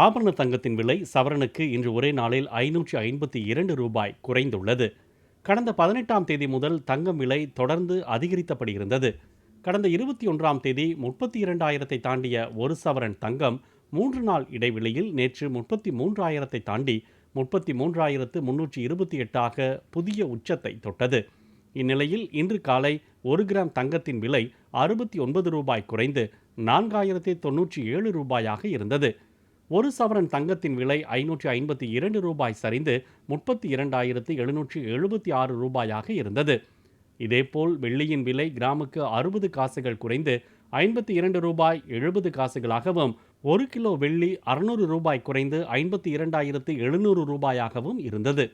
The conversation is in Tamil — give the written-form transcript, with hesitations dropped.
ஆபரண தங்கத்தின் விலை சவரனுக்கு இன்று ஒரே நாளில் ரூபாய் 552 குறைந்துள்ளது. கடந்த 18ஆம் தேதி முதல் தங்கம் விலை தொடர்ந்து அதிகரித்தபடி இருந்தது. கடந்த 21ஆம் தேதி 32,000 தாண்டிய ஒரு சவரன் தங்கம் 3 நாள் இடைவெளியில் நேற்று 33,000 தாண்டி 33,328 புதிய உச்சத்தை தொட்டது. இந்நிலையில் இன்று காலை 1 கிராம் தங்கத்தின் விலை ரூபாய் 69 குறைந்து 4,097 ரூபாயாக இருந்தது. ஒரு சவரன் தங்கத்தின் விலை ரூபாய் 552 சரிந்து 32,776 ரூபாயாக இருந்தது. இதேபோல் வெள்ளியின் விலை கிராமுக்கு 60 காசுகள் குறைந்து ரூபாய் 52 காசுகளாகவும், 1 கிலோ வெள்ளி ரூபாய் 600 குறைந்து 52,700 ரூபாயாகவும் இருந்தது.